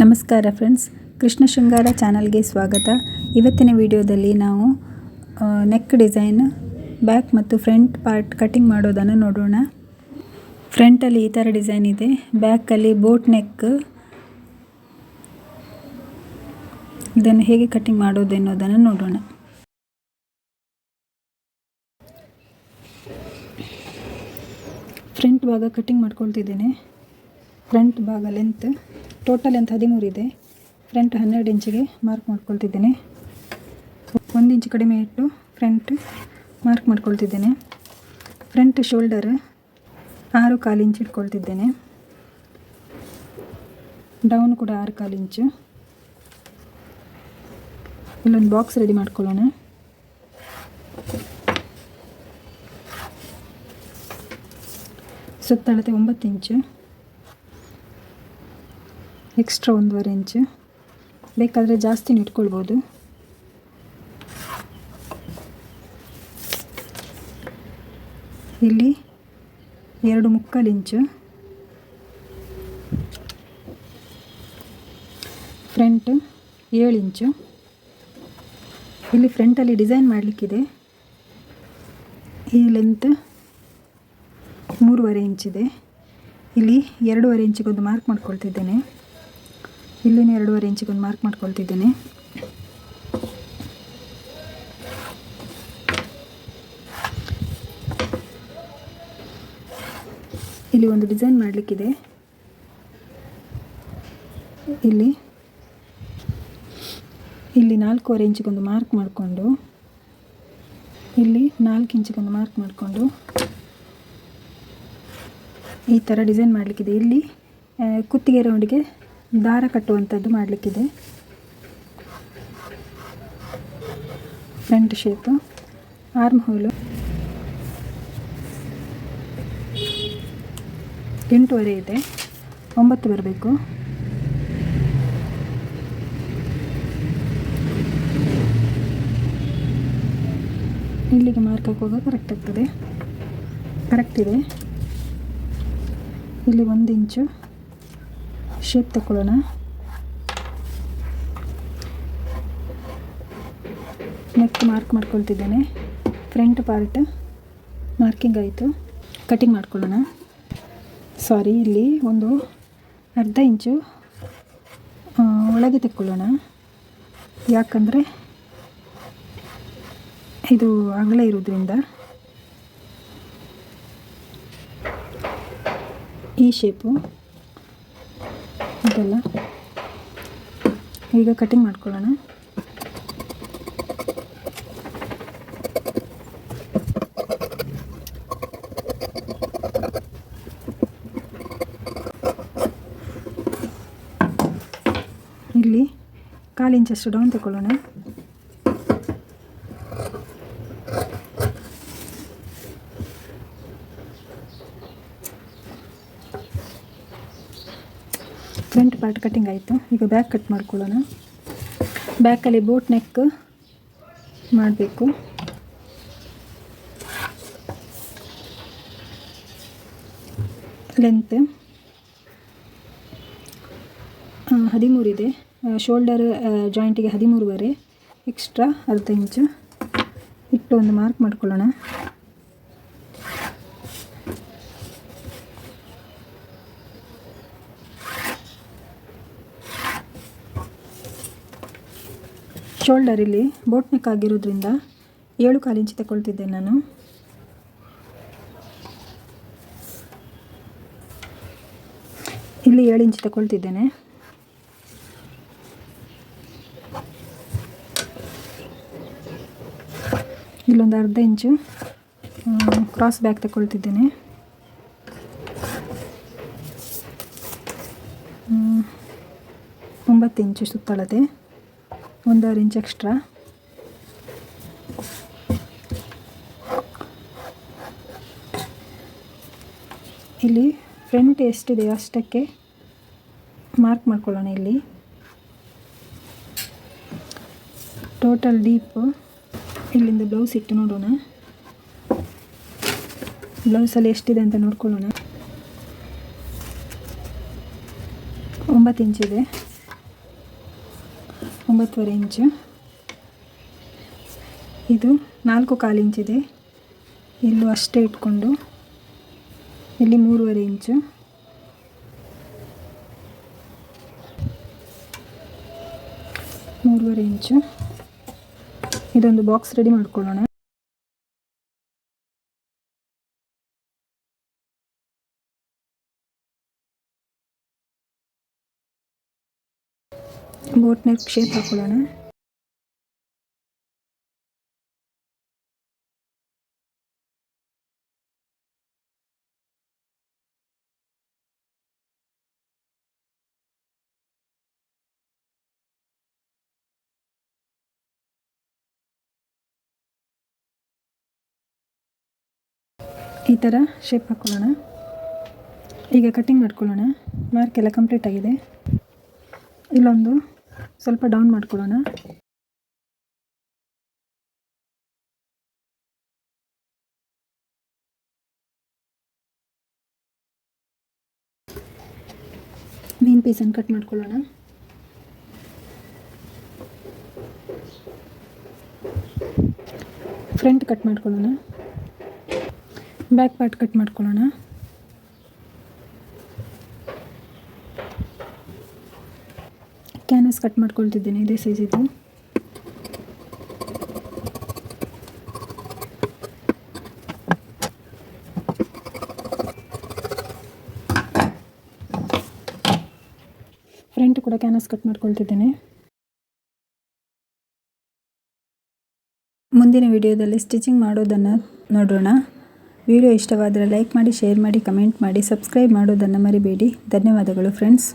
ನಮಸ್ಕಾರ ಫ್ರೆಂಡ್ಸ್, ಕೃಷ್ಣ ಶೃಂಗಾರ ಚಾನಲ್ಗೆ ಸ್ವಾಗತ. ಇವತ್ತಿನ ವಿಡಿಯೋದಲ್ಲಿ ನಾವು ನೆಕ್ ಡಿಸೈನ್, ಬ್ಯಾಕ್ ಮತ್ತು ಫ್ರಂಟ್ ಪಾರ್ಟ್ ಕಟಿಂಗ್ ಮಾಡೋದನ್ನು ನೋಡೋಣ. ಫ್ರಂಟಲ್ಲಿ ಈ ಥರ ಡಿಸೈನ್ ಇದೆ, ಬ್ಯಾಕಲ್ಲಿ ಬೋಟ್ ನೆಕ್. ಇದನ್ನು ಹೇಗೆ ಕಟಿಂಗ್ ಮಾಡೋದು ಎನ್ನುವುದನ್ನು ನೋಡೋಣ. ಫ್ರಂಟ್ ಭಾಗ ಕಟಿಂಗ್ ಮಾಡ್ಕೊಳ್ತಿದ್ದೇನೆ. ಫ್ರಂಟ್ ಭಾಗ ಲೆಂತ್ ಟೋಟಲ್ ಲೆಂತ್ 13 ಇದೆ. ಫ್ರಂಟ್ 12 ಇಂಚಿಗೆ ಮಾರ್ಕ್ ಮಾಡ್ಕೊಳ್ತಿದ್ದೇನೆ. 1 ಇಂಚ್ ಕಡಿಮೆ ಇಟ್ಟು ಫ್ರಂಟ್ ಮಾರ್ಕ್ ಮಾಡ್ಕೊಳ್ತಿದ್ದೇನೆ. ಫ್ರಂಟ್ ಶೋಲ್ಡರ್ 6.25 ಇಂಚ್ ಇಟ್ಕೊಳ್ತಿದ್ದೇನೆ. ಡೌನ್ ಕೂಡ 6.25 ಇಂಚು. ಇಲ್ಲೊಂದು ಬಾಕ್ಸ್ ರೆಡಿ ಮಾಡ್ಕೊಳ್ಳೋಣ. ಸುತ್ತಳತೆ 9 ಇಂಚು, ಎಕ್ಸ್ಟ್ರಾ 1.5 ಇಂಚು. ಬೇಕಾದರೆ ಜಾಸ್ತಿನೂ ಇಟ್ಕೊಳ್ಬೋದು. ಇಲ್ಲಿ 2.25 ಇಂಚು. ಫ್ರಂಟ್ 7 ಇಂಚು. ಇಲ್ಲಿ ಫ್ರಂಟಲ್ಲಿ ಡಿಸೈನ್ ಮಾಡಲಿಕ್ಕಿದೆ. ಈ ಲೆಂತ್ 3.5 ಇಂಚಿದೆ. ಇಲ್ಲಿ 2.5 ಇಂಚಿಗೊಂದು ಮಾರ್ಕ್ ಮಾಡ್ಕೊಳ್ತಿದ್ದೇನೆ. ಇಲ್ಲಿನ 2.5 ಇಂಚಿಗೊಂದು ಮಾರ್ಕ್ ಮಾಡ್ಕೊಳ್ತಿದ್ದೇನೆ. ಇಲ್ಲಿ ಒಂದು ಡಿಸೈನ್ ಮಾಡಲಿಕ್ಕಿದೆ. ಇಲ್ಲಿ 4.25 ಇಂಚಿಗೊಂದು ಮಾರ್ಕ್ ಮಾಡಿಕೊಂಡು, ಇಲ್ಲಿ 4 ಇಂಚಿಗೊಂದು ಮಾರ್ಕ್ ಮಾಡಿಕೊಂಡು ಈ ಥರ ಡಿಸೈನ್ ಮಾಡಲಿಕ್ಕಿದೆ. ಇಲ್ಲಿ ಕುತ್ತಿಗೆ ರೌಂಡಿಗೆ ದಾರ ಕಟ್ಟುವಂಥದ್ದು ಮಾಡಲಿಕ್ಕಿದೆ. ಫ್ರಂಟ್ ಶೇಪು, ಆರ್ಮ್ ಹೋಲು 8.5 ಇದೆ, 9 ಬರಬೇಕು. ಇಲ್ಲಿಗೆ ಮಾರ್ಕ್ ಹಾಕುವಾಗ ಕರೆಕ್ಟ್ ಆಗ್ತದೆ. ಕರೆಕ್ಟ್ ಇದೆ. ಇಲ್ಲಿ 1 ಇಂಚು ಶೇಪ್ ತಗೊಳ್ಳೋಣ. ನೆಕ್ ಮಾರ್ಕ್ ಮಾಡ್ಕೊಳ್ತಿದ್ದೇನೆ. ಫ್ರಂಟ್ ಪಾರ್ಟ್ ಮಾರ್ಕಿಂಗ್ ಆಯಿತು. ಕಟಿಂಗ್ ಮಾಡ್ಕೊಳ್ಳೋಣ. ಇಲ್ಲಿ ಒಂದು 1/2 ಇಂಚು ಒಳಗೆ ತಗೊಳ್ಳೋಣ. ಯಾಕಂದರೆ ಇದು ಅಗಲ ಇರೋದ್ರಿಂದ. ಈ ಶೇಪು ಇದೆಲ್ಲ ಈಗ ಕಟಿಂಗ್ ಮಾಡ್ಕೊಳ್ಳೋಣ. ಇಲ್ಲಿ 1/4 ಇಂಚಷ್ಟು ಡೌನ್ ತಗೊಳ್ಳೋಣ. ಫ್ರಂಟ್ ಪಾರ್ಟ್ ಕಟಿಂಗ್ ಆಯಿತು. ಈಗ ಬ್ಯಾಕ್ ಕಟ್ ಮಾಡ್ಕೊಳ್ಳೋಣ. ಬ್ಯಾಕಲ್ಲಿ ಬೋಟ್ ನೆಕ್ ಮಾಡಬೇಕು. ಲೆಂತ್ 13 ಇದೆ. ಶೋಲ್ಡರ್ ಜಾಯಿಂಟಿಗೆ 13.5, ಎಕ್ಸ್ಟ್ರಾ 1/2 ಇಂಚು ಇಟ್ಟು ಒಂದು ಮಾರ್ಕ್ ಮಾಡ್ಕೊಳ್ಳೋಣ. ಶೋಲ್ಡರ್ ಇಲ್ಲಿ ಬೋಟ್ ನೆಕ್ ಆಗಿರೋದ್ರಿಂದ 7.25 ಇಂಚ್ ತಗೊಳ್ತಿದ್ದೇನೆ ನಾನು. ಇಲ್ಲಿ 7 ಇಂಚ್ ತಗೊಳ್ತಿದ್ದೇನೆ. ಇಲ್ಲೊಂದು 1/2 ಇಂಚು ಕ್ರಾಸ್ ಬ್ಯಾಕ್ ತಗೊಳ್ತಿದ್ದೇನೆ. 9 ಇಂಚು ಸುತ್ತಳತೆ, 1.5 ಇಂಚ್ ಎಕ್ಸ್ಟ್ರಾ. ಇಲ್ಲಿ ಫ್ರಂಟ್ ಎಷ್ಟಿದೆ ಅಷ್ಟಕ್ಕೆ ಮಾರ್ಕ್ ಮಾಡ್ಕೊಳ್ಳೋಣ. ಇಲ್ಲಿ ಟೋಟಲ್ ಡೀಪ್ ಇಲ್ಲಿಂದ ಬ್ಲೌಸ್ ಇಟ್ಟು ನೋಡೋಣ. ಬ್ಲೌಸಲ್ಲಿ ಎಷ್ಟಿದೆ ಅಂತ ನೋಡ್ಕೊಳ್ಳೋಣ. 9 ಇಂಚಿದೆ. 9.25 ಇಂಚು. ಇದು 4.25 ಇಂಚಿದೆ. ಇಲ್ಲೂ ಅಷ್ಟೇ ಇಟ್ಕೊಂಡು ಇಲ್ಲಿ 3.25 ಇಂಚು. ಇದೊಂದು ಬಾಕ್ಸ್ ರೆಡಿ ಮಾಡ್ಕೊಳ್ಳೋಣ. ಬೋಟ್ ನೆಕ್ ಶೇಪ್ ಹಾಕೊಳ್ಳೋಣ. ಈ ಥರ ಶೇಪ್ ಹಾಕ್ಕೊಳ್ಳೋಣ. ಈಗ ಕಟ್ಟಿಂಗ್ ಮಾಡ್ಕೊಳ್ಳೋಣ. ಮಾರ್ಕ್ ಎಲ್ಲ ಕಂಪ್ಲೀಟ್ ಆಗಿದೆ. ಇಲ್ಲೊಂದು ಸ್ವಲ್ಪ ಡೌನ್ ಮಾಡ್ಕೊಳ್ಳೋಣ. ಮೇನ್ ಪೀಸನ್ನು ಕಟ್ ಮಾಡ್ಕೊಳ್ಳೋಣ. ಫ್ರಂಟ್ ಕಟ್ ಮಾಡ್ಕೊಳ್ಳೋಣ. ಬ್ಯಾಕ್ ಪಾರ್ಟ್ ಕಟ್ ಮಾಡ್ಕೊಳ್ಳೋಣ. ಕ್ಯಾನ್ವಾಸ್ ಕಟ್ ಮಾಡ್ಕೊಳ್ತಿದ್ದೀನಿ, ಇದೇ ಸೈಜ್ ಇದು. ಫ್ರಂಟ್ ಕೂಡ ಕ್ಯಾನ್ವಾಸ್ ಕಟ್ ಮಾಡ್ಕೊಳ್ತಿದ್ದೀನಿ. ಮುಂದಿನ ವಿಡಿಯೋದಲ್ಲಿ ಸ್ಟಿಚಿಂಗ್ ಮಾಡೋದನ್ನು ನೋಡೋಣ. ವಿಡಿಯೋ ಇಷ್ಟವಾದರೆ ಲೈಕ್ ಮಾಡಿ, ಶೇರ್ ಮಾಡಿ, ಕಮೆಂಟ್ ಮಾಡಿ, ಸಬ್ಸ್ಕ್ರೈಬ್ ಮಾಡೋದನ್ನು ಮರಿಬೇಡಿ. ಧನ್ಯವಾದಗಳು ಫ್ರೆಂಡ್ಸ್.